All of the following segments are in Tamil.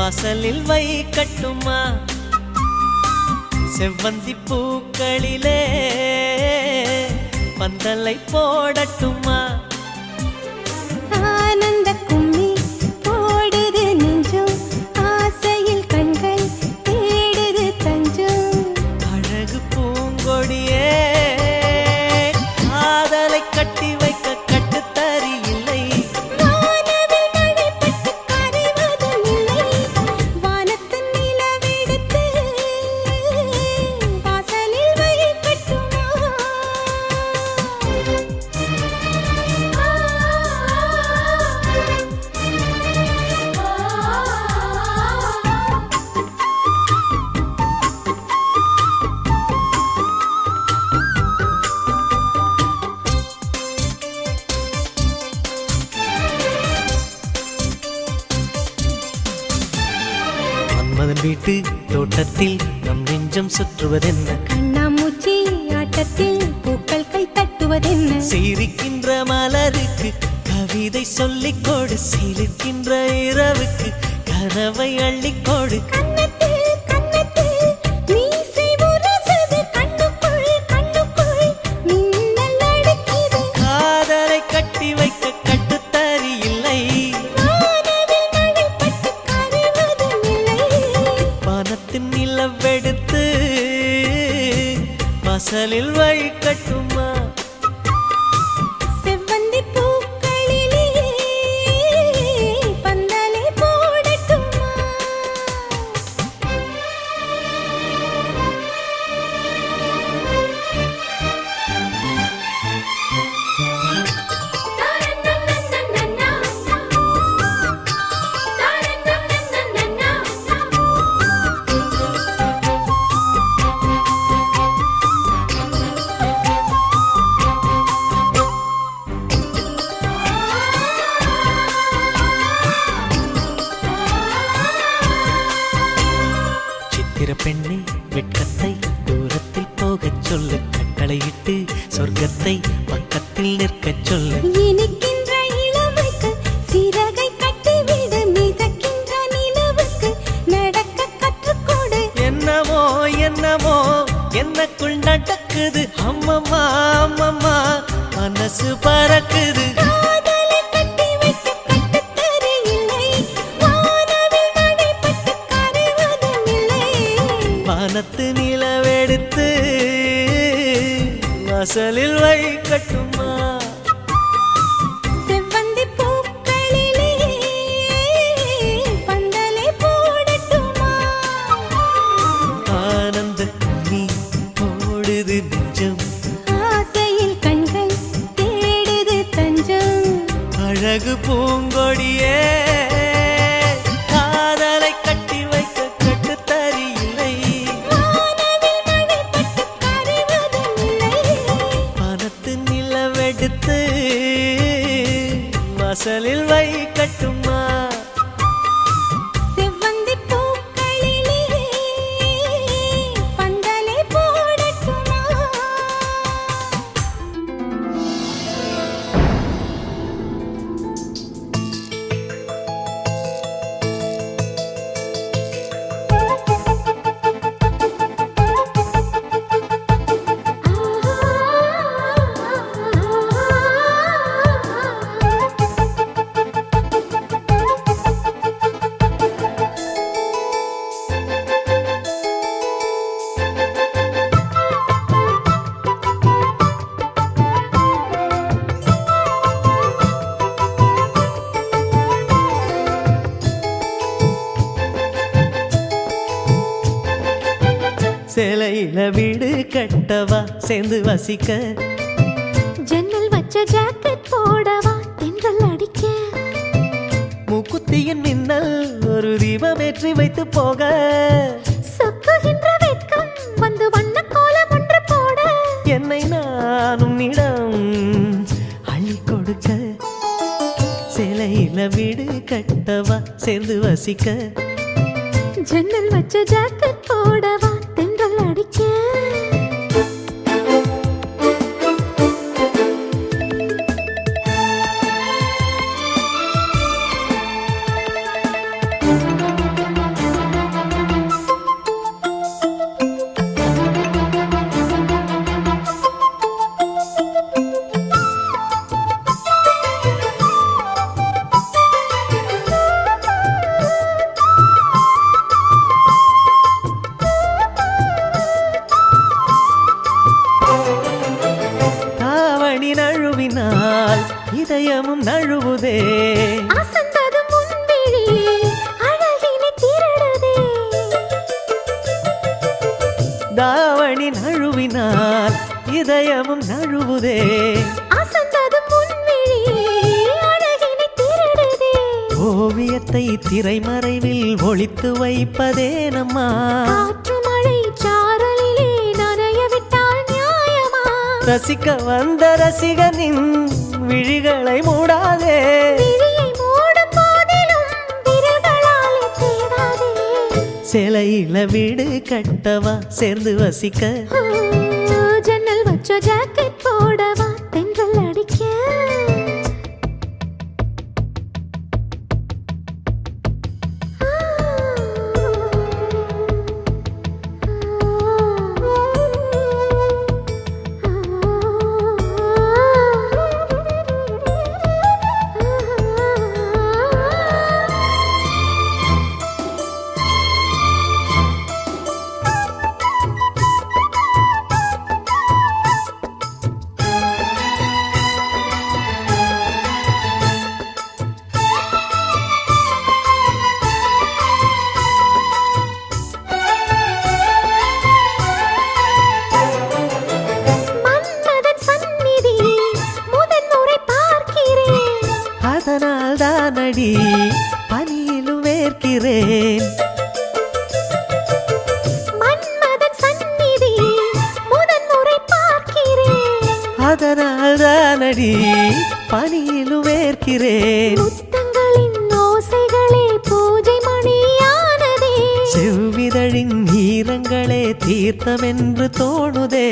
வாசலில் வைக்கட்டுமா செவ்வந்தி பூக்களிலே பந்தலை போடட்டுமா ஆனந்த கும்மி போடுது நெஞ்சம் ஆசையில் கண்கள் தேடுது தஞ்சம் அழகு பூங்கொடியே காதலை கட்டி வைக்க கட்டுத்தறி இல்லை வானவில் மழைப்பட்டு கரைவதும் இல்லை வானத்தின் நிலவெடுத்து வாசலில் வைக்கட்டுமா மன்மதன் வீட்டு தோட்டத்தில் நம் நெஞ்சம் சுற்றுவதென்ன கண்ணாமூச்சி ஆட்டத்தில் பூக்கள் கை தட்டுவதென்ன சிரிக்கின்ற மலருக்கு கவிதை சொல்லிக்கோடு சிரிக்கின்ற இரவுக்கு கனவை அள்ளிக்கோடு கண்ணத்தில் கண்ணத்தில் மீசை முரசது கண்ணுக்குள் கண்ணுக்குள் மின்னல் அடிக்குது காதலை கட்டி வைக்க கட்டுத்தறி இல்லை வானவில் மழைப்பட்டு கரைவதும் இல்லை வானத்தின் நிலவெடுத்து வாசலில் வைக்கட்டுமா செவ்வந்தி பூக்களிலே பந்தலை போடட்டுமா சித்திர பெண்ணே வெட்கத்தை தூரத்தில் போகச் சொல்லு கட்டளையிட்டு சொர்க்கத்தை பக்கத்தில் நிற்கச் சொல்லு இனிக்கின்ற இளமைக்கு சிறகை கட்டிவிடு மிதக்கின்ற நிலவுக்கு நடக்க கற்றுக்கொடு என்னமோ என்னமோ என்னக்குள் நடக்குது அம்மம்மா அம்மம்மா மனசு பறக்குது காதலை கட்டி வைக்க கட்டுத்தறி இல்லை வானவில் மழைப்பட்டு கரைவதும் இல்லை வானத்து நிலவெடுத்து வாசலில் வைக்கட்டுமா செவ்வந்தி பூக்களிலே பந்தலை போடட்டுமா ஆனந்த நீ ஓடுது நெஞ்சம் ஆசையில் கண்கள் தேடுது தஞ்சம் அழகு பூங்கொடியே காதலை கட்டி வைக்க கட்டுத்தறி இல்லை வானவில் மழைப்பட்டு கரைவதும் இல்லை வானத்து நிலவெடுத்து வாசலில் வைக்கட்டுமா செவ்வந்தி பூக்களிலே பந்தலை போடட்டுமா சேலையில வீடு கட்டவா சேர்ந்து வசிக்க ஜன்னல் வச்ச ஜாக்கெட் போடவா தென்றல் அடிக்க மூக்குத்தியின் மின்னல் ஒரு தீபமேற்றி வைத்து போக சொக்குகின்ற வெட்கம் வந்து வண்ண கோலம் ஒன்று போட என்னை நானும் நிடம் அள்ளி கொடுக்க சேலையில வீடு கட்டவா சேர்ந்து வசிக்க ஜன்னல் வச்ச ஜாக்கெட் போடவா தென்றல் அடிக்க இதயமும் நழுவுதே. அசந்தது முன்விழி அழகினை திருடுதே. தாவணி நழுவினால் இதயமும் நழுவுதே. அசந்தது முன்விழி அழகினை திருடுதே. ஓவியத்தை திரைமறைவில் ஒளித்து வைப்பதே நம்மா. காற்று மழை சாரலிலே நனைய விட்டால் நியாயமா? ரசிக்க வந்த ரசிகனின் விழிகளை மூடாதே. விழியை மூடும் போதிலும் விரல்களாலே தேடாதே. சிலையில வீடு கட்டவா சேர்ந்து வசிக்க. ஜன்னல் வச்ச ஜாக்கெட் போடவா தென்றல் அடிக்க. மன்மதன் சந்நிதி முதன்முறை பார்க்கிறேன். அதனால் தானடி பனியிலும் வேர்க்கிறேன். மன்மதன் சந்நிதி முதன்முறை பார்க்கிறேன். அதனால் தானடி பனியிலும் வேர்க்கிறேன். முத்தங்களின் ஓசைகளே பூஜை மணியானதே. செவ்விதழின் ஈரங்களே தீர்த்தமென்று தோணுதே.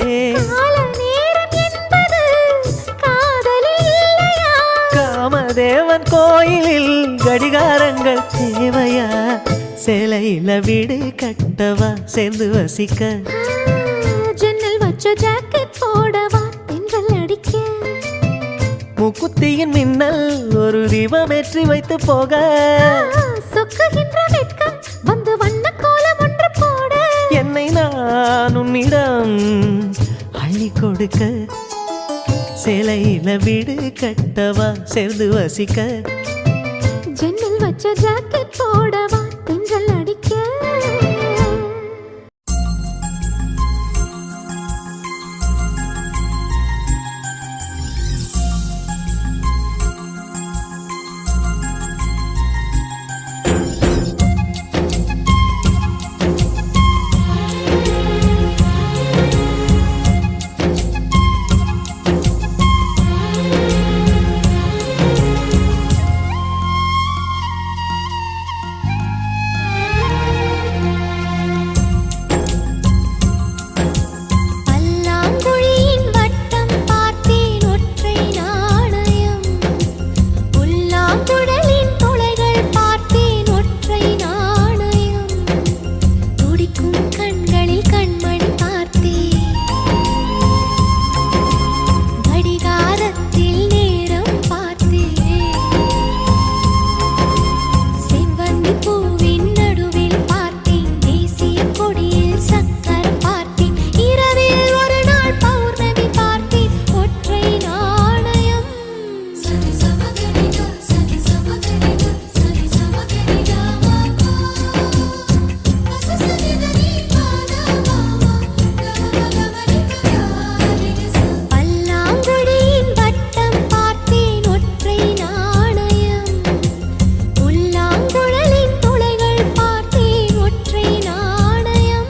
கால நேரம் என்பது காதலில் இல்லையா? காமதேவன் கோயிலில் கடிகாரங்கள் தேவையா? சிலையில வீடு கட்டவா சேர்ந்து வசிக்க. ஜன்னல் வச்ச ஜாக்கெட் போடவா தென்றல் அடிக்க. முக்குத்தியின் மின்னல் ஒரு தீபமேற்றி வைத்து போக. சொக்குகின்ற வெட்கம் வந்து வண்ண கோலம் ஒன்று போட. என்னை நான் உன்னிடம் அள்ளி கொடுக்க. சிலையில வீடு கட்டவா சேர்ந்து வசிக்க. ஜன்னல் வச்ச ஜாக்கெட் போடவா தென்றல் அடிக்க. பல்லாங்குழியின் வட்டம் பார்த்தேன் ஒற்றை நாணயம். புல்லாங்குழலின் துளைகள் பார்த்தேன் ஒற்றை நாணயம். துடிக்கும் கண்களில் கண்மணி பார்த்தேன். கடிகாரத்தில் நேரம் பார்த்தேன். செவ்வந்தி பூவின் நடுவில் பார்த்தேன். தேசிய கொடியில் சக்கரம் பார்த்தேன். இரவில் ஒரு நாள் பௌர்ணமி பார்த்தேன் ஒற்றை நாணயம். சரி சமகரிகா சரி சமகரிகா சரி சமகரிகா மாமா அசசரிதனி பானா மாமா கமகமரிகா யாரிகசா. பல்லாங்குழியின் வட்டம் பார்த்தேன் ஒற்றை நாணயம். புல்லாங்குழலின் துளைகள் பார்த்தேன் ஒற்றை நாணயம்.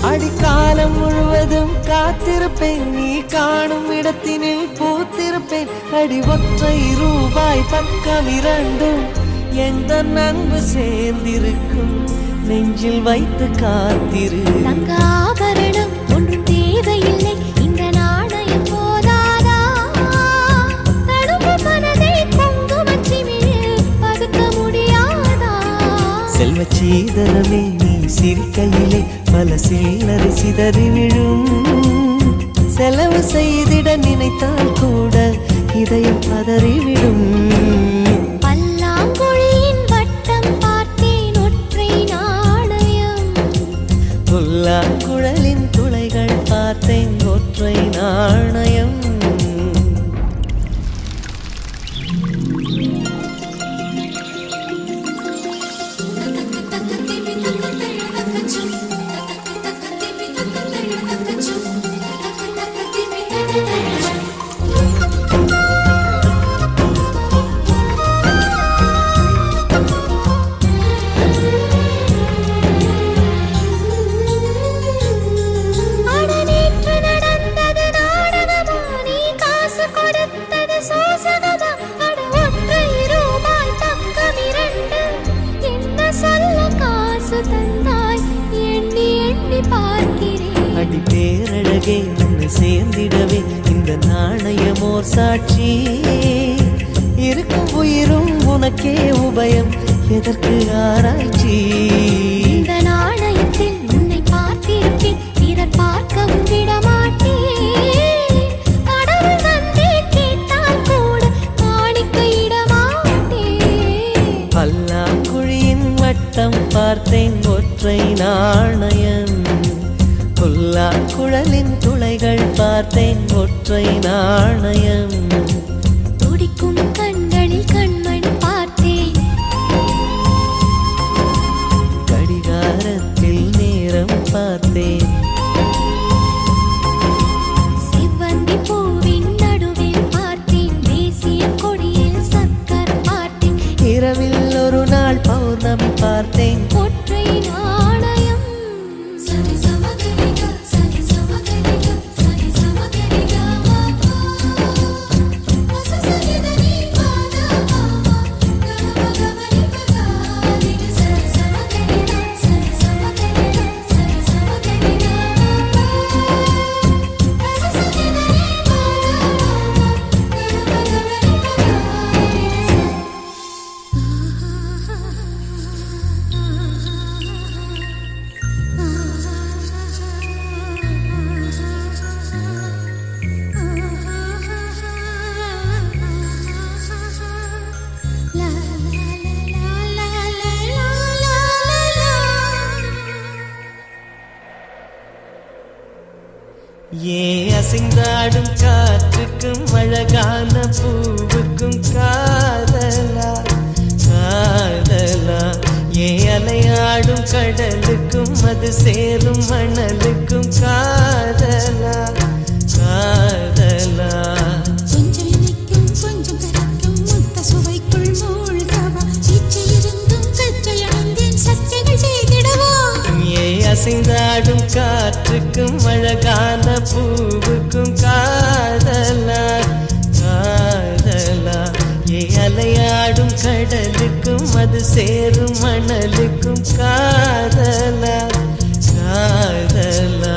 அடிக்காலம் முழுவதும் காத்திருப்பேன். நீ காணும் இடத்தினில் பூத்திருப்பேன். அடி ஒற்றை ரூபாய் பக்கம் இரண்டும் எந்த அன்பு சேர்ந்திருக்கும். நெஞ்சில் வைத்து காத்திரு. தங்க ஆபரணம் ஒன்றும் தேவை சிரிக்கையிலே பல சில்லறை சிதறி விழும். செலவு செய்திட நினைத்தால் கூட இதயம் பதறிவிடும். பல்லாங்குழியின் வட்டம் பார்த்தேன் ஒற்றை நாணயம். புல்லாங்குழலின் துளைகள் பார்த்தேன் ஒற்றை நாணயம். அடி பேரழகே உன்னை சேர்ந்திடவே இந்த நாணயமோர் சாட்சி. இருக்கும் உயிரும் உனக்கே உபயம், எதற்கு ஆராய்ச்சி? இந்த நாணயத்தில் உன்னை பார்த்திருப்பேன், பிறர் பார்க்கவும் விடமாட்டேன். கடவுள் வந்தே கேட்டால் கூட காணிக்கையிடமாட்டேன். பல்லாங்குழியின் வட்டம் பார்த்தேன் ஒற்றை நாணயம். புல்லாங்குழலின் துளைகள் பார்த்தேன் ஒற்றை நாணயம். துடிக்கும் கண்களில் கண்மணி பார்த்தேன். கடிகாரத்தில் நேரம் பார்த்தேன். செவ்வந்தி பூவின் நடுவில் பார்த்தேன். தேசிய கொடியில் சக்கர் பார்த்தேன். இரவில் ஒரு நாள் பௌர்ணமி பார்த்தேன். ஒற்றை நாணயம். ஏன் அசைந்தாடும் காற்றுக்கும் அழகான பூவுக்கும் காதலா காதலா? ஏன் அலையாடும் கடலுக்கும் அது சேரும் மணலுக்கும் காதலா காதலா? கொஞ்சம் இனிக்கும் கொஞ்சம் கரைக்கும் முத்த சுவைக்குள் மூழ்கவா? இச்சையிருந்தும் கச்சையடைந்தேன் சச்சைகள் செய்திடவா? ஏன் அசைந்தாடும் காற்றுக்கும் அழகான பூவுக்கும் காதலா காதலா? ஏன் அலையாடும் கடலுக்கும் அது சேரும் மணலுக்கும் காதலா காதலா?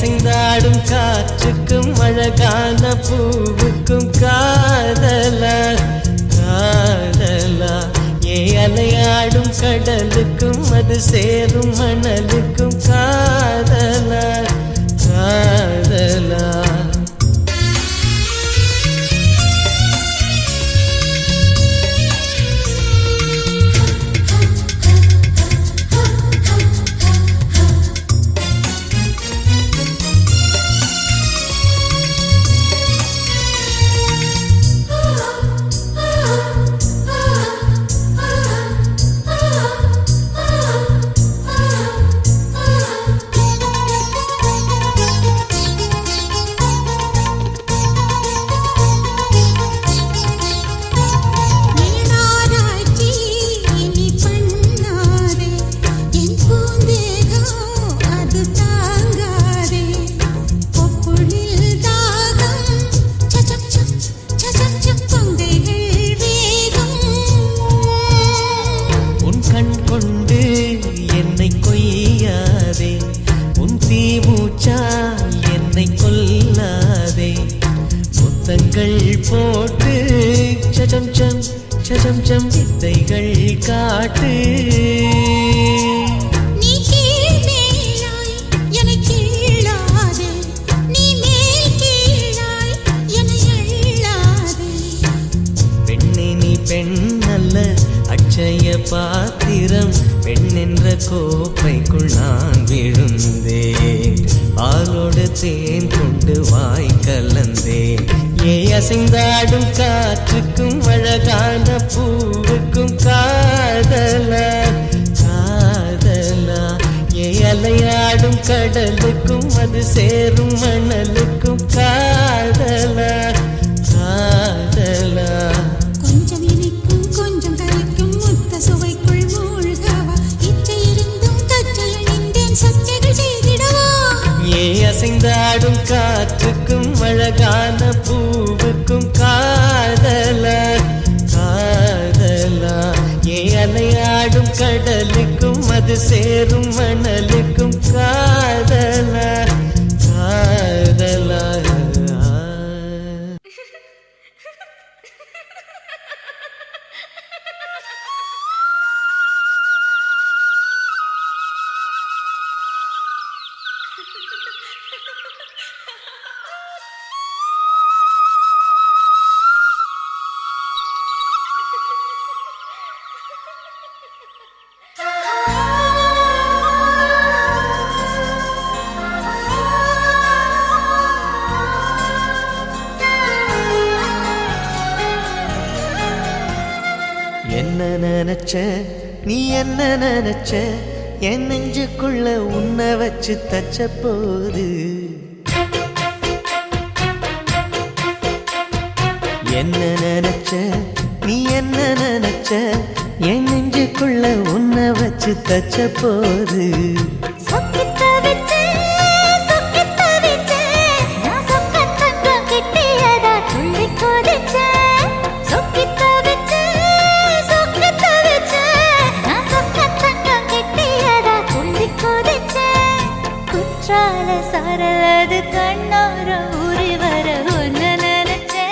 அசைந்தாடும் காற்றுக்கும் அழகான பூவுக்கும் காதலா காதலா அலையாடும் கடலுக்கும் அது சேரும் மணலுக்கும் காதலா காதலா போட்டு சஜம் சம் சஜம் சம் வித்தைகள் காட்டு நீ கீழ் மேலாய் என்னை கீழாதே நீ மேல் கீழாய் என்னை அள்ளாதே பெண்ணே நீ பெண் அல்ல அட்சய பாத்திரம் பெண் என்ற கோப்பைக்குள் நான் விழுந்தேன் பாலோடு தேன் கொண்டு வாய் கலந்தேன் அசைந்தாடும் காற்றுக்கும் அழகான பூவுக்கும் காதலா காதலா அலையாடும் கடலுக்கும் அது சேரும் மணலுக்கும் காதலா காதலா கொஞ்சம் இனிக்கும் கொஞ்சம் கரைக்கும் முத்த சுவைக்குள் மூழ்கவா இச்சை இருந்தும் கற்றல் சக்திகள் செய்திடவா அசைந்தாடும் காற்றுக்கும் அழகான பூவுக்கும் காதலா காதலா அலையாடும் கடலுக்கும் அது சேரும் மணலுக்கும் காதலா காதலா என்ன நினைச்ச நீ என்ன நினைச்ச என் நெஞ்சுக்குள்ள உன்னை வச்சு தச்ச போது என்ன நினைச்ச நீ என்ன நினைச்ச என் நெஞ்சுக்குள்ள உன்னை வச்சு தச்ச போது சரலது கண்ணார ஊறி வர ஒன்ன நினைச்சே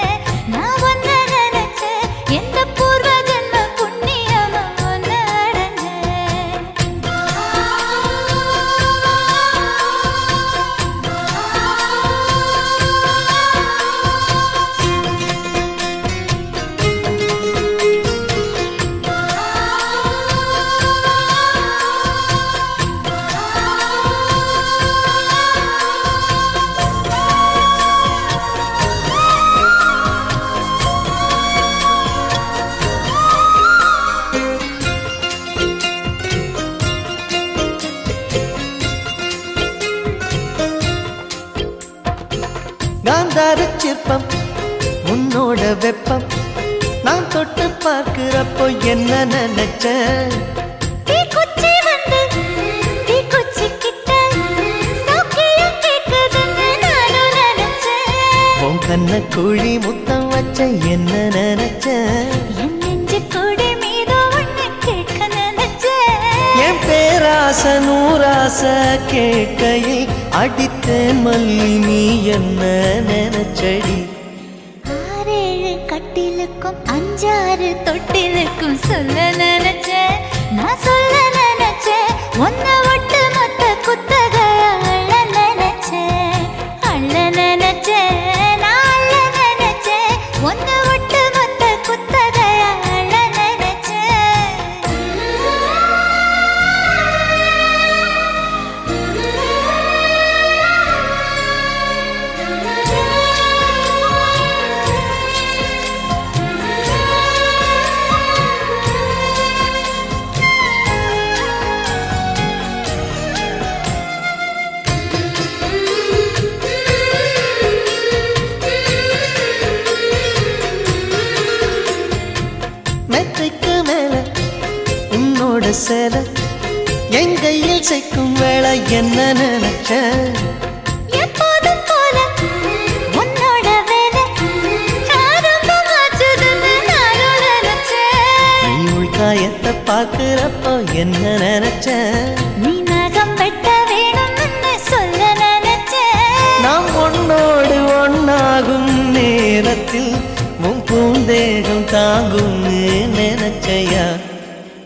நான் ஒன்ன நினைச்சே எந்த பூர்வ ஜன்ம புண்ணியமா ஒன்ன காந்தார சிற்பம் உன்னோட வெப்பம் நான் தொட்டு பார்க்கிறப்போ என்ன நினைச்ச தீக்குச்சி வந்து தீக்குச்சி கிட்ட சௌக்கியம் கேட்குதுன்னு நானும் நினைச்சேன் உன் கண்ண குழி முத்தம் வச்ச என்ன நினைச்ச என் நெஞ்சு கூடி மீது ஒண்ணு கேட்க நினைச்சேன் என் பேரா ஆச நூறாச கேட்கையில் அடித்தேன் மல்லி நீ என்ன நினைச்சடி ஆறேழு கட்டிலுக்கும் அஞ்சாறு தொட்டிலுக்கும் சொல்ல நினைச்சேன் நான் சொல்ல நினைச்சேன் ஒன்ன ஒட்டு மொத்த குத்தகைய அள்ள நினைச்சேன் அள்ள நினைச்சேன் நான் அள்ள நினைச்சேன் ஒன்ன ஒட்டு மொத்த குத்தகைய அள்ள மெத்தைக்கு மேல உன்னோட சேல என் கையில் சேர்க்கும் வேளை என்ன நினைச்ச எப்போதும் போல உன்னோட வேலை ஆரம்பமாச்சுதுன்னு நானும் நினைச்சேன் நீ உள்காயத்தை பார்க்கிறப்போ என்ன நினைச்ச நீ நகம் வெட்ட வேணும்னு சொல்ல நினைச்சேன் நாம் ஒன்னோடு ஒன்னாகும் நேரத்தில் உன் பூந்தேகம் தாங்கும்னு நினைச்சையா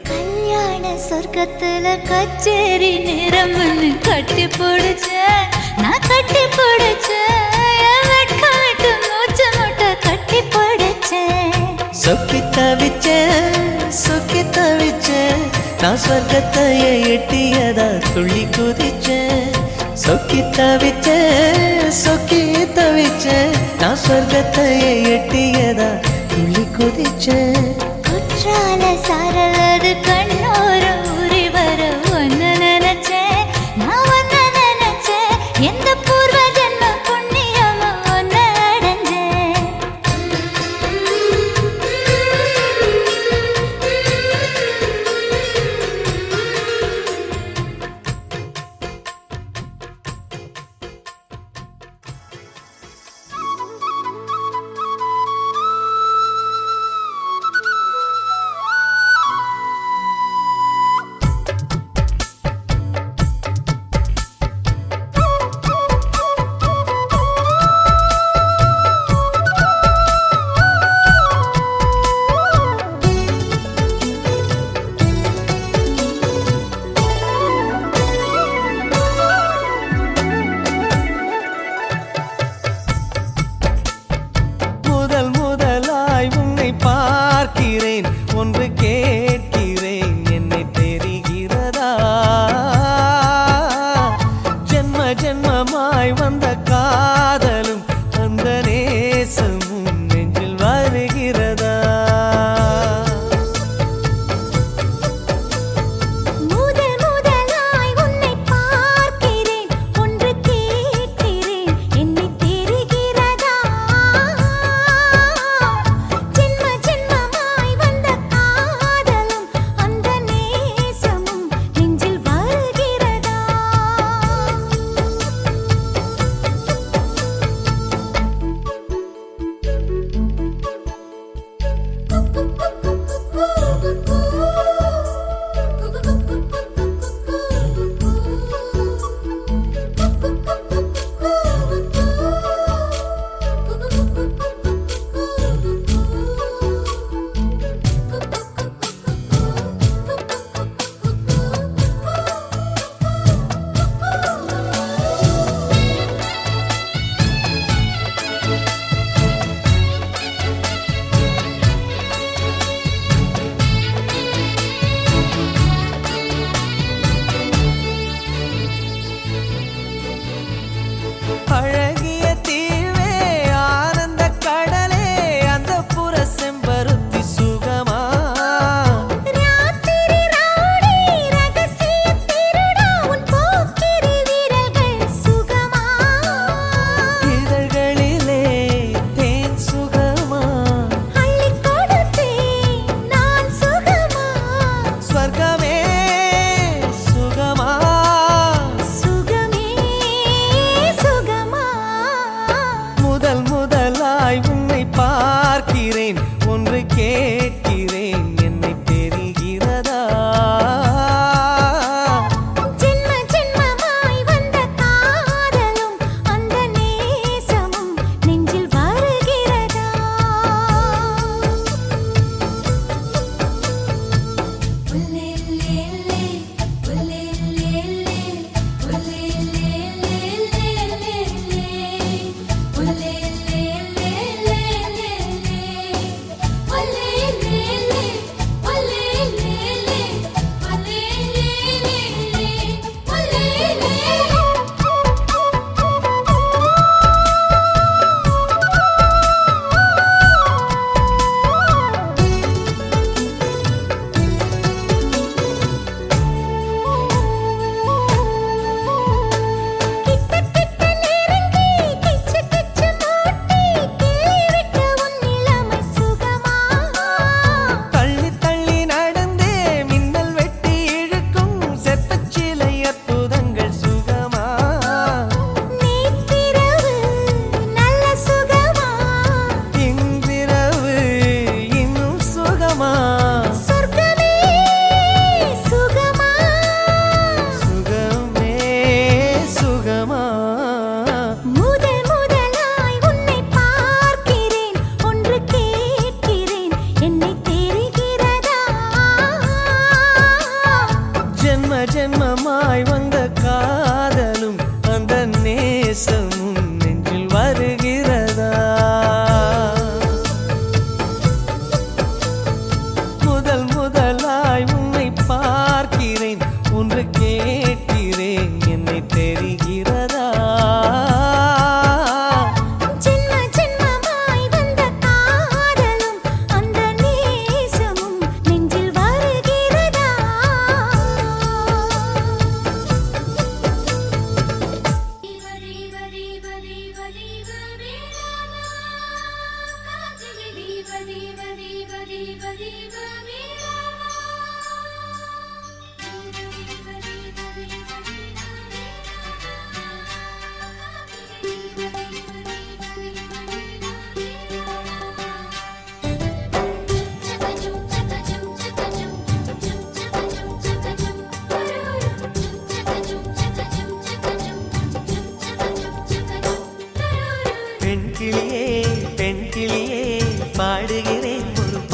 கல்யாண சொர்க்கத்துல கச்சேரி நிறம்னு கட்டி பிடிச்சேன் நான் கட்டி பிடிச்சேன் என் வெட்கம் விட்டு மூச்சு முட்டை கட்டி பிடிச்சேன் சொக்கி தவிச்சேன் நான் சொர்க்கத்தையே எட்டியதா துள்ளி குதிச்சேன் சொக்கி தவிச்சேன் நான் சொர்க்கத்தையே எட்டியதா துள்ளி குதிச்சேன் குற்றால சாரலது கண்ணோர ஊறி வர ஒன்னு நினைச்சேன் நான் ஒன்னு நினைச்சேன் எந்த பூர்வ ஜென்ம புண்ணியமா ஒன்னு அடைஞ்சேன் முதலாய் உன்னை பார்க்கிறேன் ஒன்று கேட்கிறேன் என்னை தெரிகிறதா ஜென்மமாய் வந்த காதலும் அந்த நேசமும் நெஞ்சில் வருகிறதா முதலாய் உன்னை பார்க்கிறேன் ஒன்று கேட்கிறேன் என்னை தெரிகிறதா ஜென்மமாய் வந்த காதலும் அந்த நேசமும் நெஞ்சில் வருகிறதா அழகிய தீவே ஆனந்த கடலே அந்த புற செம்பருத்தி சுகமா ராத்திரி ரவுடி ரகசிய திருடா உன் போக்கிரி வீரர்கள் சுகமா இதழ்களிலே தேன் சுகமா அள்ளி கொடுத்தேன் நான் சுகமா ஸ்வர்கமே சுகமா சுகமே சுகமா முதலாய் உன்னை பார்க்கிறேன் ஒன்று கேட்கிறேன் என்னை தெரிகிறதா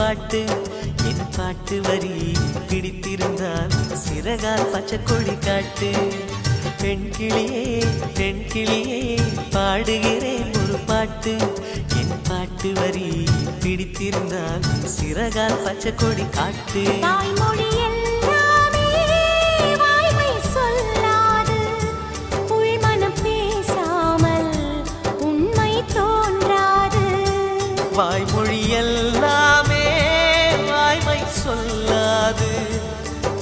பாட்டு என் பாட்டு வரி பிடித்திருந்தால் சிறகால் பச்சை கொடி காட்டு பெண் கிளியே பெண் கிளியே பாடுகிறேன் ஒரு பாட்டு என் பாட்டு வரி பிடித்திருந்தால் சிறகால் பச்சை கொடி காட்டு தாய்மொழி எல்லாமே வாய்மை சொல்லாது உள்மனம் பேசாமல் உண்மை தோன்றாது வாய்மொழி எல்லாமே வாய்மை சொல்லாது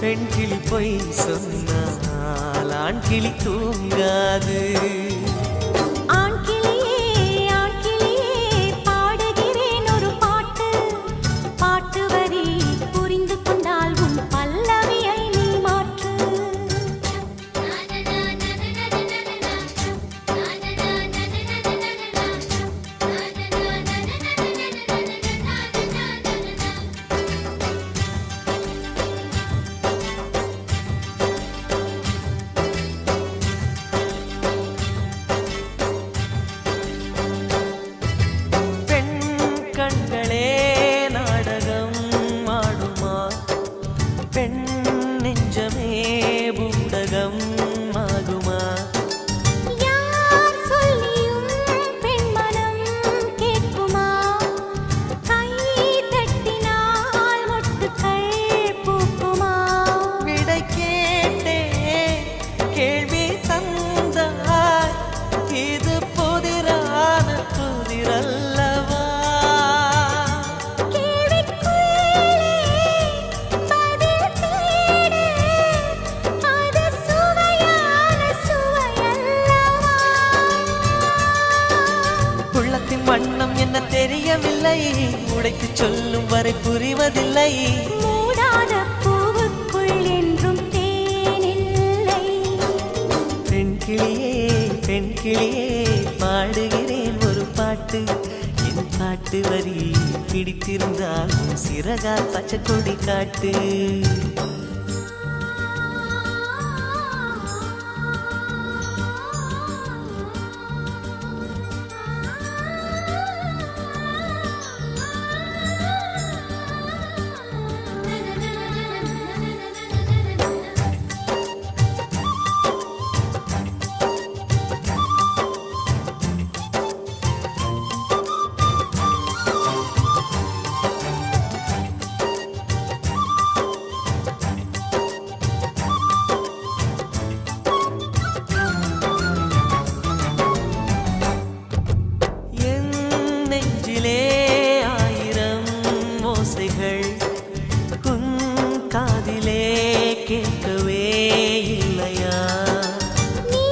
பெண் கிளி பொய் சொன்னால் ஆண் கிளி தூங்காது ஆண் கிளியே பாடுகிறேன் ஒரு பாட்டு பாட்டு வரி புரிந்து கொண்டால் உன் பல்லவியை நீ மாற்று பெண் கண்களே நாடகம் ஆடுமா பெண் நெஞ்சமே பூடகம் ஆகுமா யார் சொல்லியும் பெண்மனம் கேட்குமா கை தட்டினால் மொட்டுக்கள் பூக்குமா விடை கேட்டே கேள்வி தந்தாய் இது புதிரான புதிரல்லவா கேள்விக்குள்ளே பதில் தேடு அது சுவையான சுவையல்லவா உள்ளத்தின் வண்ணம் என்ன தெரியவில்லை உடைத்து சொல்லும் வரை புரிவதில்லை மூடாத பூவுக்குள் என்றும் தேனில்லை பெண் கிளியே பாடுகிறேன் ஒரு பாட்டு என் பாட்டு வரி பிடித்திருந்தால் சிறகால் பச்சை கொடி காட்டு என் நெஞ்சிலே ஆயிரம் ஓசைகள் உன் காதிலே கேட்கவே இல்லையா நீ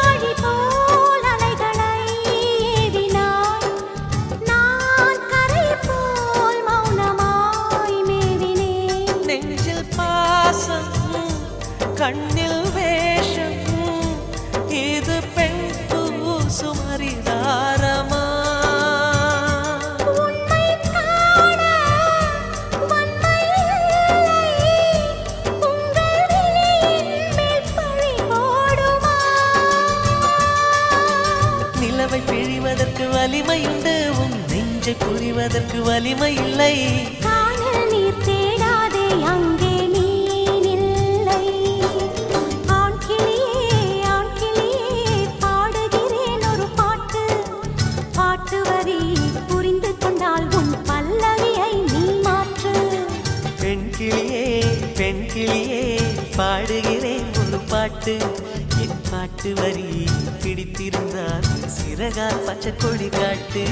ஆழி போல் அலைகளை ஏவினாய் நான் கரை போல் மௌனமாய் மேவினேன் நெஞ்சில் பாசம் கண்ணில் வேஷம் இது பெண் சுமரிதாரமா உன்னை காண வன்மை இல்லை உங்கள் விழியின் மேல் பழி போடுமா நிலவை பிழிவதற்கு வலிமையுண்டு உன் நெஞ்சை புரிவதற்கு வலிமை இல்லை காணல் நீர் தேடாதே அங்கே நீர் இல்லை ஆண் கிளியே பாடுகிறேன் ஒரு பாட்டு பாட்டு வரி புரிந்து கொண்டால் உன் பல்லவியை நீ மாற்று பெண் கிளியே பாடுகிறேன் ஒரு பாட்டு என் பாட்டு வரி பிடித்திருந்தால் சிறகால் பச்சை கொடி காட்டு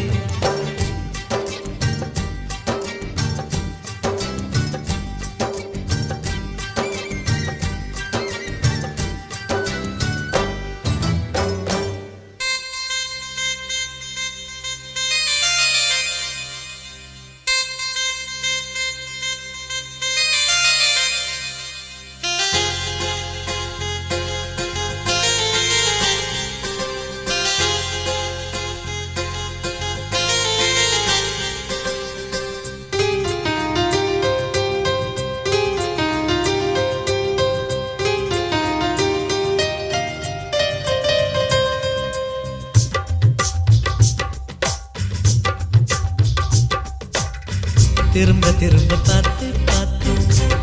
திரும்ப திரும்ப பார்த்து பார்த்து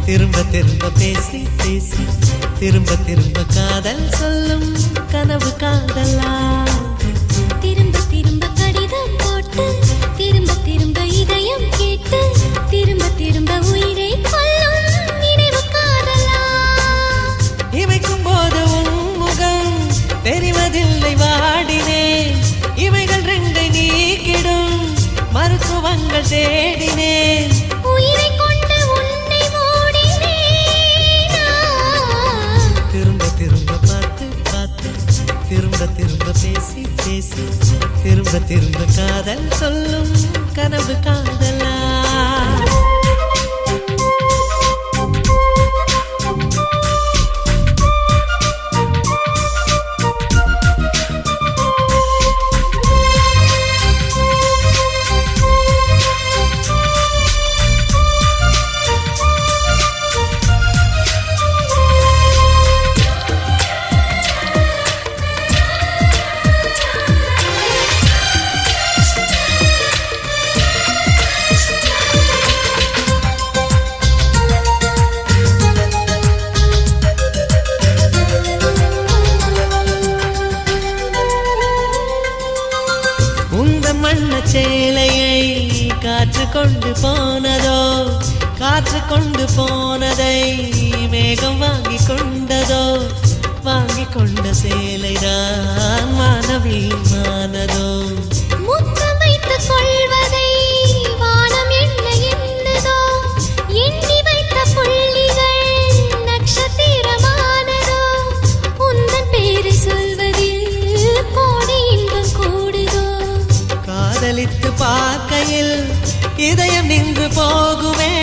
திரும்ப திரும்ப பேசி பேசி திரும்ப திரும்ப காதல் சொல்லும் கனவு காதலா திரும்ப திரும்ப கடிதம் போட்டு திரும்ப திரும்ப இதயம் கேட்டு திரும்ப திரும்ப உயிரை கொல்லும் நினைவு காதலா இமைக்கும் போது உன் முகம் தெரிவதில்லை வாடினேன் இவைகள் ரெண்டை நீக்கிடும் மருத்துவங்கள் தேடினேன் உயிரை கொண்டு உன்னை மூடினேன் திரும்ப திரும்ப பார்த்து பார்த்து திரும்ப திரும்ப பேசி பேசி திரும்ப திரும்ப காதல் சொல்லும் கனவு காதலா சேலையை காற்று கொண்டு போனதோ காற்று கொண்டு போனதை மேகம் வாங்கி கொண்டதோ வாங்கி கொண்ட சேலைதான் மானவீமானதோ முத்தம் வைத்துக் கொள்வதை வானம் என்ன என்னதோ எண்ணி வைத்த புள்ளிகள் நட்சத்திரமானதோ உந்தன் பேரை சொல்வதில் கோடி இன்பம் கூடுதோ காதலித்து பார்க்கையில் இதயம் நின்று போகுமே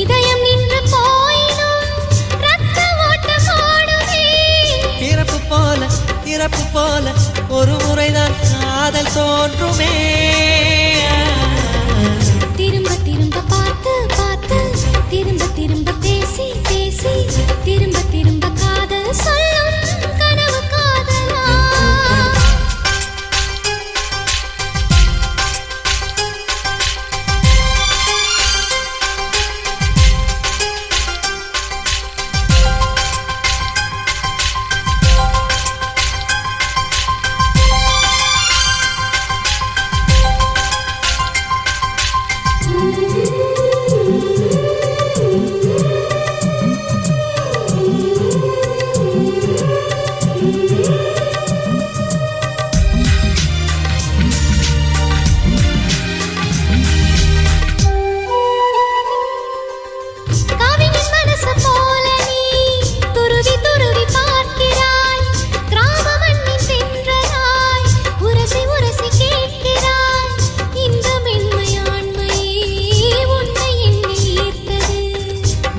இதயம் நின்று போயினும் ரத்த ஓட்டம் ஓடுமே இறப்பு போல ஒரு முறைதான் காதல் தோன்றுமே திரும்ப திரும்ப பார்த்து பார்த்து திரும்ப திரும்ப பேசி பேசி திரும்ப திரும்ப காதல் சொல்லும் கனவு காதலா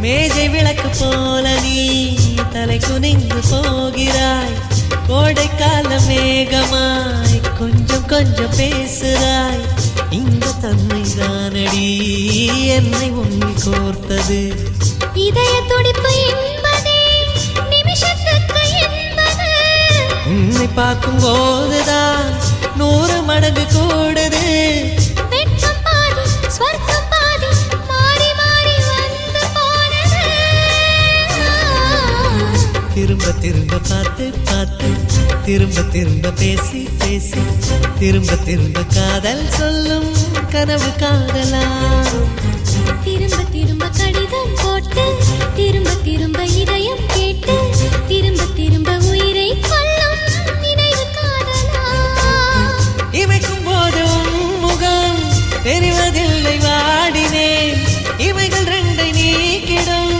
மேஜை விளக்கு போல நீ தலை குனிந்து போகிறாய் கோடைக்கால மேகமாய் கொஞ்சம் கொஞ்சம் பேசுகிறாய் இந்த தன்மை தானடி என்னை உன்னில் கோர்த்தது இதய துடிப்பு என்பதே நிமிஷத்துக்கு என்பது உன்னை பார்க்கும் போதுதான் 100 மடங்கு கூடுது வெட்கம் பாதி ஸ்வர்க்கம் பாதி மாறி மாறி வந்து போனது திரும்ப திரும்ப பார்த்து பார்த்து திரும்ப திரும்ப பேசி பேசி திரும்ப திரும்ப காதல் சொல்லும் கனவு காதலா திரும்ப திரும்ப கடிதம் போட்டு திரும்ப திரும்ப இதயம் கேட்டு திரும்ப திரும்ப உயிரை கொல்லும் நினைவு காதலா இமைக்கும் போது உன் முகம் தெரிவதில்லை வாடினேன் இவைகள் ரெண்டை நீக்கிடும்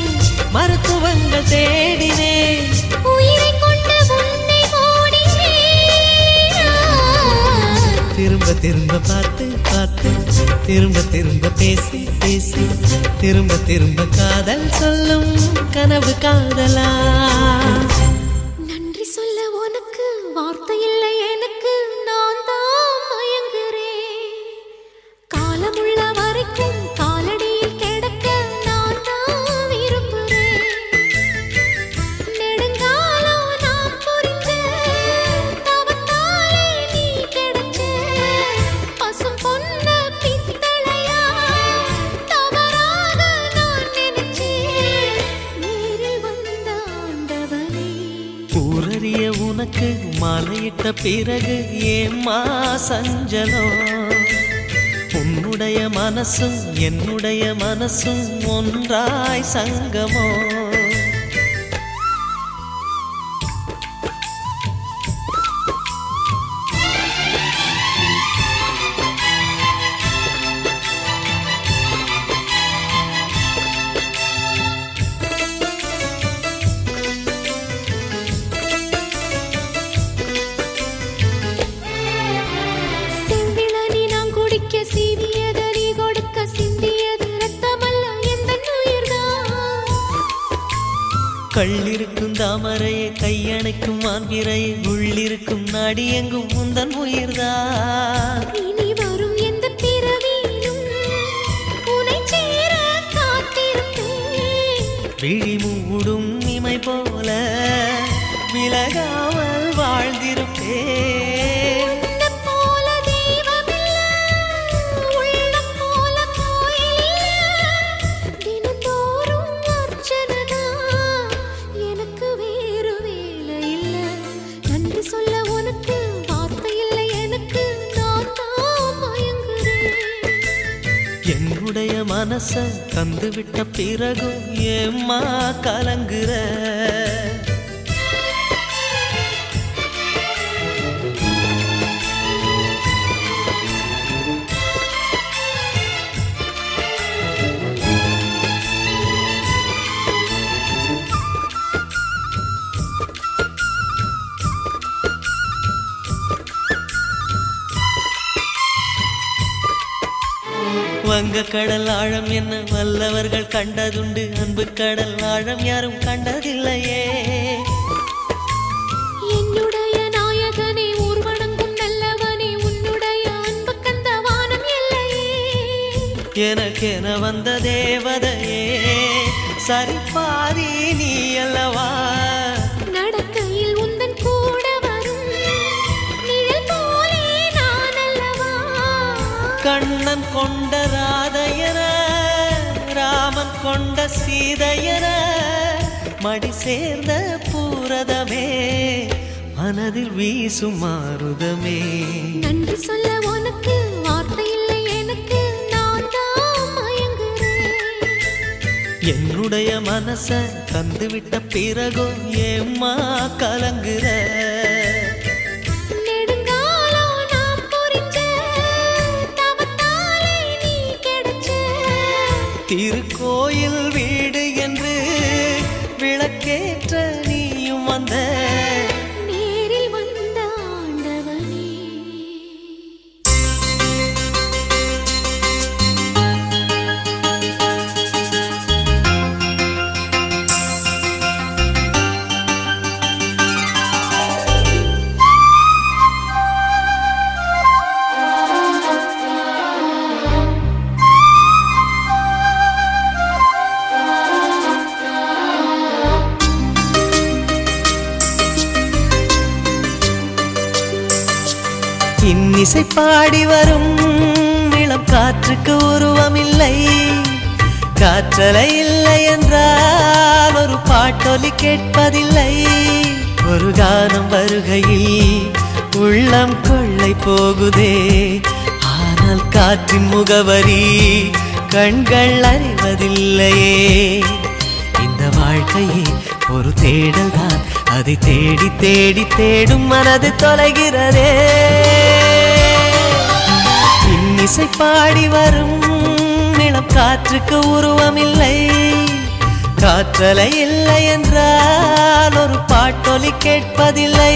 மருத்துவங்கள் தேடினேன் உயிரை கொண்டு உன்னை மூடினேன் திரும்ப திரும்ப பார்த்து பார்த்து திரும்ப திரும்ப பேசி பேசி திரும்ப திரும்ப காதல் சொல்லும் கனவு காதலா நன்றி சொல்ல உனக்கு வார்த்தை இல்லை எனக்கு நான் தான் மயங்குறேன் காலமுள்ள வரைக்கும் காலடியில் கிடக்க நான் தான் விரும்புகிறேன் நெடுங்காலம் நான் புரிஞ்ச தவத்தாலே நீ கிடைச்ச பசும் பொன்ன பித்தளையா தவ மாலையிட்ட பிறகு ஏம்மா சஞ்சலோ உன்னுடைய மனசும் என்னுடைய மனசும் ஒன்றாய் சங்கமோ கள்ளிருக்கும் தாமரையை கையணைக்கும் மான்பிரையை உள்ளிருக்கும் நாடி எங்கும் முந்தன் உயிர்தான் இனி வரும் எந்த பிறவியிலும் உன்னை சேர காத்திருப்பேன் விழி மூடும் இமை போல விலகாமல் வாழ்ந்திருப்பேன் என்னுடைய மனச தந்து விட்ட பிறகும் ஏம்மா கலங்குற வங்க கடல் ஆழம் என்ன வல்லவர்கள் கண்டதுண்டு அன்பு கடல் ஆழம் யாரும் கண்டதில்லையே என்னுடைய நாயகனே ஊர்வணங்கும் நல்லவனே உன்னுடைய அன்பு கந்த வானம் இல்லையே எனக்கென வந்த தேவதையே சரிபாதி நீ அல்லவா நடக்கையில் உந்தன் கூட வரும் நிழல் போலே நான் அல்லவா கண்ணன் கொண்ட ராதையர ராமன் கொண்ட சீதையர மடி சேர்ந்த பூரதமே மனதில் வீசும் மாருதமே நன்றி சொல்ல உனக்கு வார்த்தை இல்லை எனக்கு நான் தான் மயங்குறேன் என்னுடைய மனச தந்துவிட்ட பிறகும் ஏம்மா கலங்குற திருக்கோயில் வீடு என்று விளக்கேற்ற நீயும் வந்த நேரில் வந்த ஆண்டவனே இன்னிசை பாடி வரும் இளம் காற்றுக்கு உருவமில்லை காற்றலை இல்லை என்றால் ஒரு பாட்டொலி கேட்பதில்லை ஒரு கானம் வருகையில் உள்ளம் கொள்ளை போகுதே ஆனால் காற்றின் முகவரி கண்கள் அறிவதில்லையே இந்த வாழ்க்கையே ஒரு தேடல் தான் அதை தேடி தேடி தேடும் மனது தொலைகிறதே இன்னிசை பாடி வரும் இளம் காற்றுக்கு உருவமில்லை காற்றலை இல்லை என்றால் ஒரு பாட்டொலி கேட்பதில்லை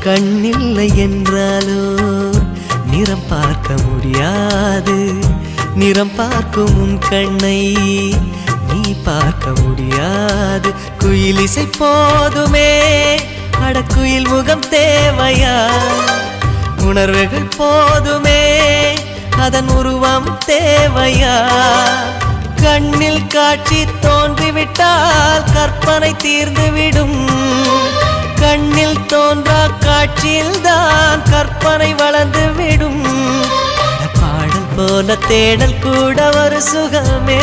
கண்ணில்லை என்றாலோ நிறம் பார்க்க முடியாது நிறம் பார்க்கும் உன் கண்ணை நீ பார்க்க முடியாது குயில் இசை போதுமே அடக்குயில் முகம் தேவையா உணர்வுகள் போதுமே அதன் உருவம் தேவையா கண்ணில் காட்சி தோன்றிவிட்டால் கற்பனை தீர்ந்துவிடும் கண்ணில் தோன்றா காட்சியில்தான் கற்பனை வளர்ந்துவிடும் பாடல் போல தேடல் கூட ஒரு சுகமே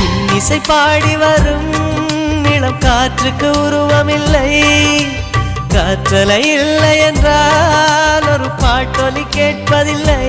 இன்னிசை பாடி வரும் இளம் காற்றுக்கு உருவமில்லை காற்றலை இல்லை என்றால் ஒரு பாட்டொலி கேட்பதில்லை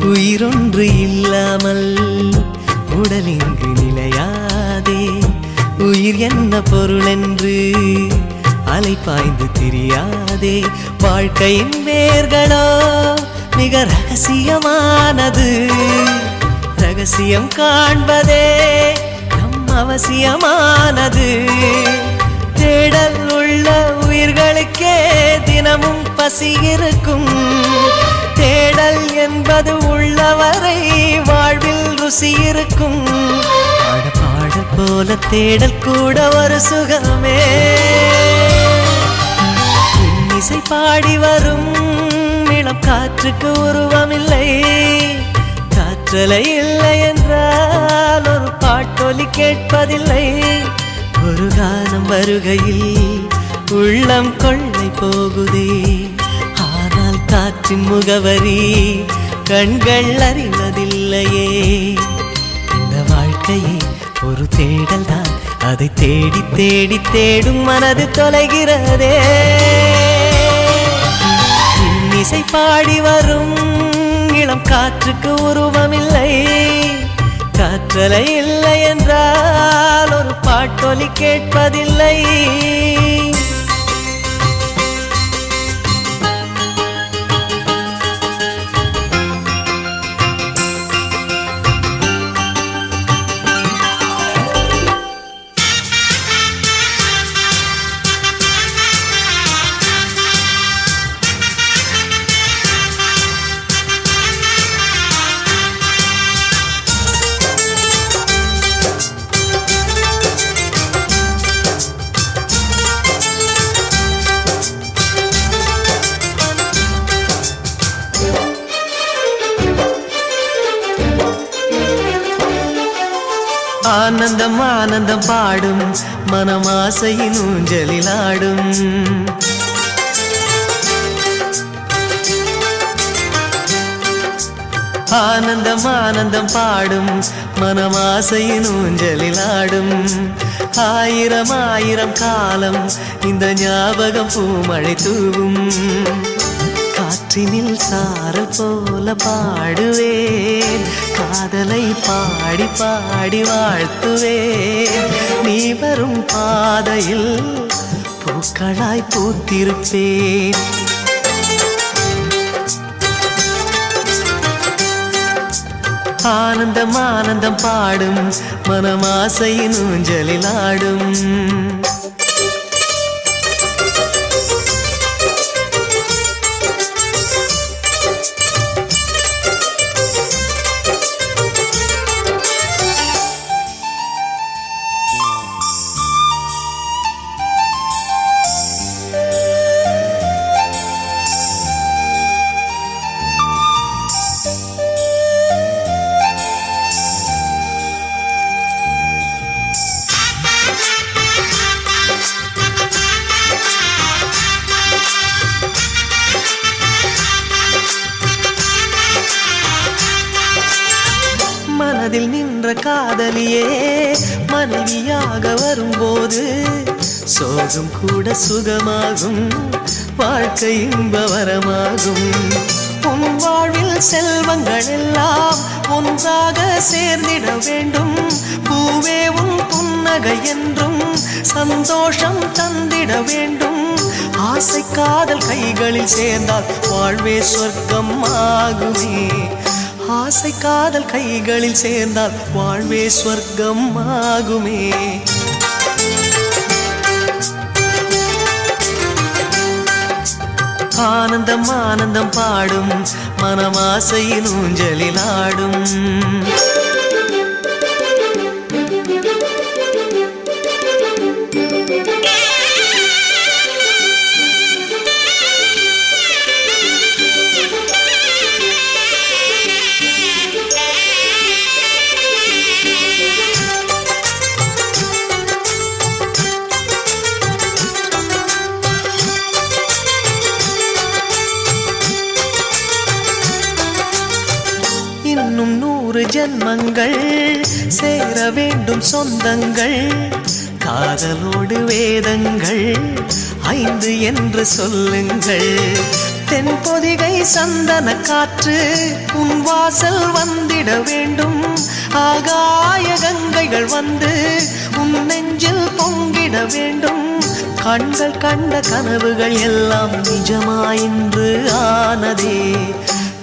உயிரொன்று இல்லாமல் உடல் இங்கு நிலையாதே உயிர் என்ன பொருள் என்று அலைபாய்ந்து தெரியாதே வாழ்க்கையின் வேர்களோ மிக ரகசியமானது ரகசியம் காண்பதே நம் அவசியமானது தேடல் உள்ள உயிர்களுக்கே தினமும் பசி இருக்கும் தேடல் என்பது உள்ளவரை வாழ்வில் ருசி இருக்கும் பாடல் போல தேடல் கூட ஒரு சுகமே இன்னிசை பாடி வரும் இளம் காற்றுக்கு உருவமில்லை காற்றலை இல்லை என்றால் ஒரு பாட்டொலி கேட்பதில்லை ஒரு காலம் வருகையில் உள்ளம் கொள்ளை போகுதே ஆனால் காற்றின் முகவரி கண்கள் அறிவதில்லையே இந்த வாழ்க்கையே ஒரு தேடல் தான் அதை தேடி தேடி தேடும் மனது தொலைகிறதே இன்னிசை பாடி வரும் இளம் காற்றுக்கு உருவமில்லை காற்றலை இல்லை என்றால் ஒரு பாட்டொலி கேட்பதில்லை ஆனந்தம் ஆனந்தம் பாடும் மனமாசையின் ஊஞ்சலில் ஆடும் ஆனந்தம் ஆனந்தம் பாடும் மனமாசையின் ஊஞ்சலில் ஆடும் ஆயிரம் ஆயிரம் காலம் இந்த ஞாபகம் பூமழை தூவும் காற்றினில் சாரல் போல பாடுவேன் காதலை பாடி பாடி வாழ்த்துவேன் நீ வரும் பாதையில் பூக்களாய் பூத்திருப்பேன் ஆனந்தம் ஆனந்தம் பாடும் மனமாசையின் ஊஞ்சலில் ஆடும் மனதில் நின்ற காதலியே மனைவியாக வரும்போது சோகம் கூட சுகமாகும், வாழ்க்கை இன்ப வரமாகும். உன் வாழ்வில் செல்வங்கள் எல்லாம் ஒன்றாக சேர்ந்திட வேண்டும். பூவே உன் புன்னகை என்றும் சந்தோஷம் தந்திட வேண்டும். ஆசை காதல் கைகளில் சேர்ந்தால் வாழ்வே சொர்க்கம் ஆகுமே. ஆசை காதல் கைகளில் சேர்ந்தால் வாழ்வே சொர்க்கம் ஆகுமே. ஆனந்தம் ஆனந்தம் பாடும் மனமாசையின் ஊஞ்சலில் ஆடும். இன்னும் 100 ஜன்மங்கள் சேர வேண்டும் சொந்தங்கள். காதலோடு வேதங்கள் 5 என்று சொல்லுங்கள். தென்பொதிகை சந்தன காற்று உன் வாசல் வந்திட வேண்டும். ஆகாய கங்கைகள் வந்து உன் நெஞ்சில் பொங்கிட வேண்டும். கண்கள் கண்ட கனவுகள் எல்லாம் நிஜமாயின்று ஆனதே.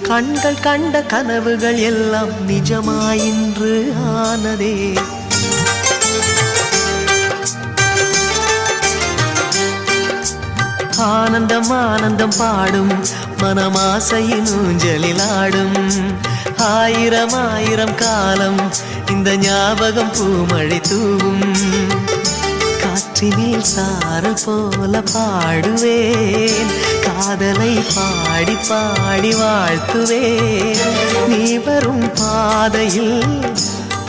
கண்கள் கண்ட கனவுகள் எல்லாம் நிஜமாயின்று ஆனதே. ஆனந்தம் ஆனந்தம் பாடும் மனமாசையின் ஊஞ்சலில் ஆடும். ஆயிரம் ஆயிரம் காலம் இந்த ஞாபகம் பூமழை தூவும். காற்றினில் சாரல் போல பாடுவேன், காதலை பாடி பாடி வாழ்த்துவேன். நீ வரும் பாதையில்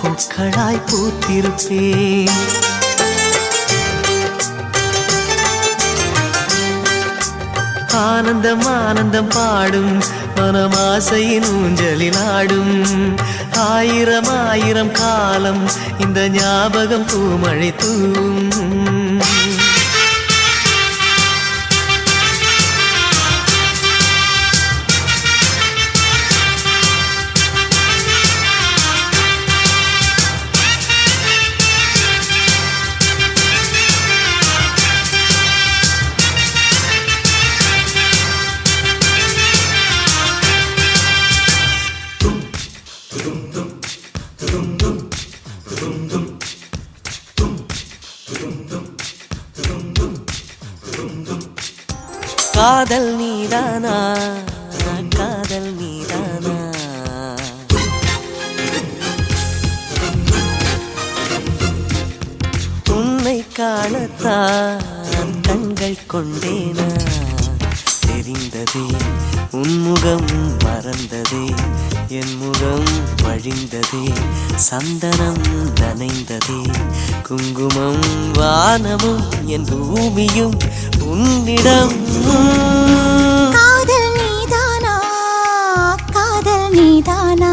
பூக்களாய் பூத்திருப்பேன். ஆனந்தம் ஆனந்தம் பாடும் மனமாசையின் ஊஞ்சலில் ஆடும். ஆயிரம் ஆயிரம் காலம் இந்த ஞாபகம் பூமழை தூவும். காதல் நீதானா, காதல் நீதானா, உன்னை காணத்தான் கண்கள் கொண்டேனா. தெரிந்ததே உன் முகம் மறந்ததே, என் முகம் வழிந்ததே. சந்தனம் நனைந்ததே, குங்குமம் வானமும் என் பூமியும் உன்னிடம். காதல் நீதானா, காதல் நீதானா,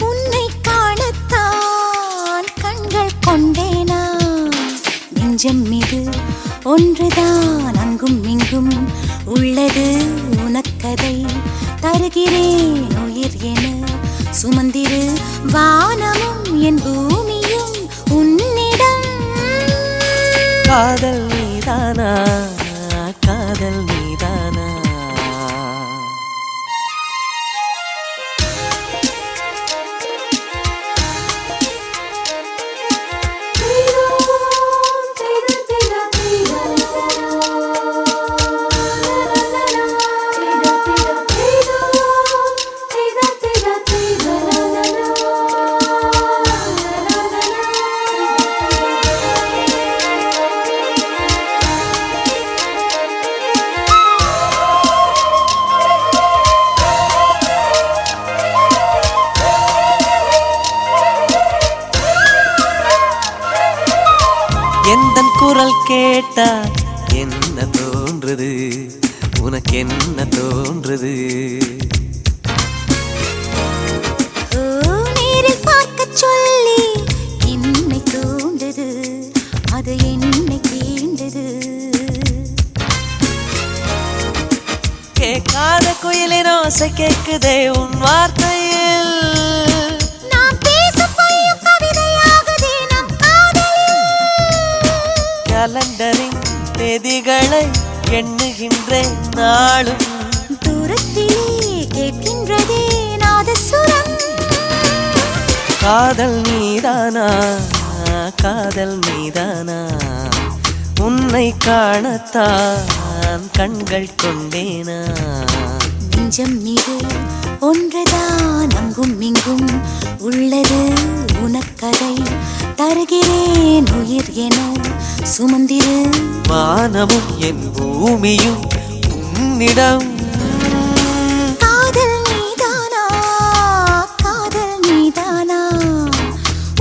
உன்னை காணத்தான் கண்கள் கொண்டேனா. நெஞ்சம் மீது ஒன்றுதான் அங்கும் இங்கும் உள்ளது உனக்கதை. தருகிறேன் உயிர் என சுமந்திரு, வானமும் என் பூமியும் உன்னிடம். காதல் நீதானா, காதல் நீதானா. எந்தன் குரல் கேட்டா என்ன தோன்றுது, உனக்கு என்ன தோன்றுது? நேரில் பார்க்க சொல்லி என்னை தூண்டுது, அது என்னை குயிலின் ஓசை கேக்குதே உன் வார்த்தையில். நாம் பேசும் பொய்யும் கவிதையாகுதே நம் காதலில். கலண்டரின் தேதிகளை எண்ணுகின்றேன் நாளும். தூரத்திலே கேட்கின்றதே நாதசுரம். காதல் நீதானா காதல் நீதானா உன்னை காணத்தான் கண்கள் கொண்டேனா. நெஞ்சம் மீது ஒன்றுதான் அங்கும் இங்கும் உள்ளது உனக்கதை தருகிறேன் உயிர் என சுமந்திரு. வானமும் என் பூமியும் உன்னிடம். காதல் நீதானா காதல் நீதானா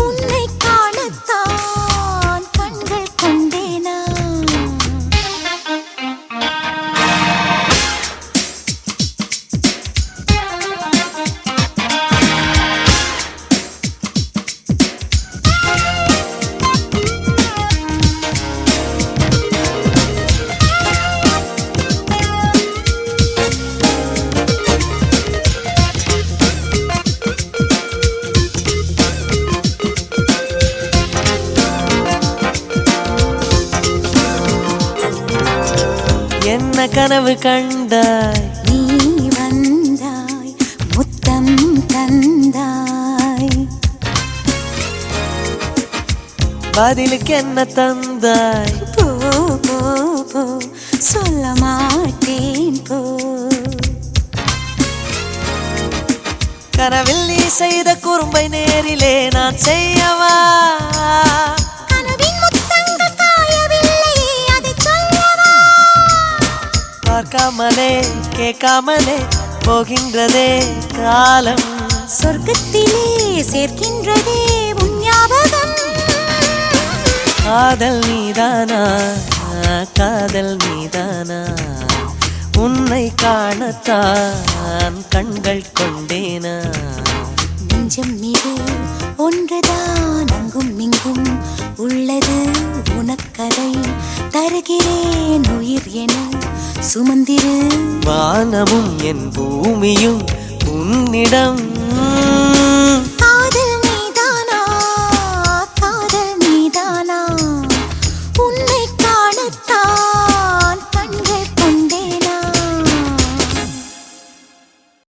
உன்னை காணத்தான் கண்கள் கொண்டேனா. என்ன கனவு கண்டாய் நீ வந்தாய் முத்தம் தந்தாய். பதிலுக்கு என்ன தந்தாய். போ போ போ சொல்ல மாட்டேன் போ. கனவில் நீ செய்த குறும்பை நேரிலே நான் செய்யவா. கனவின் முத்தங்கள் காயவில்லை அதை சொல்லவா. பார்க்காமலே கேட்காமலே போகின்றதே காலம். சொர்க்கத்திலே சேர்க்கின்றதே உன் ஞாபகம். காதல் நீதானா காதல் நீதானா உன்னை காணத்தான் கண்கள் கொண்டேனா. நெஞ்சம் மீது ஒன்றுதான் அங்கும் இங்கும் உள்ளது உனக்கதை தருகிறேன் உயிர் என சுமந்திரு. வானமும் என் பூமியும் உன்னிடம்.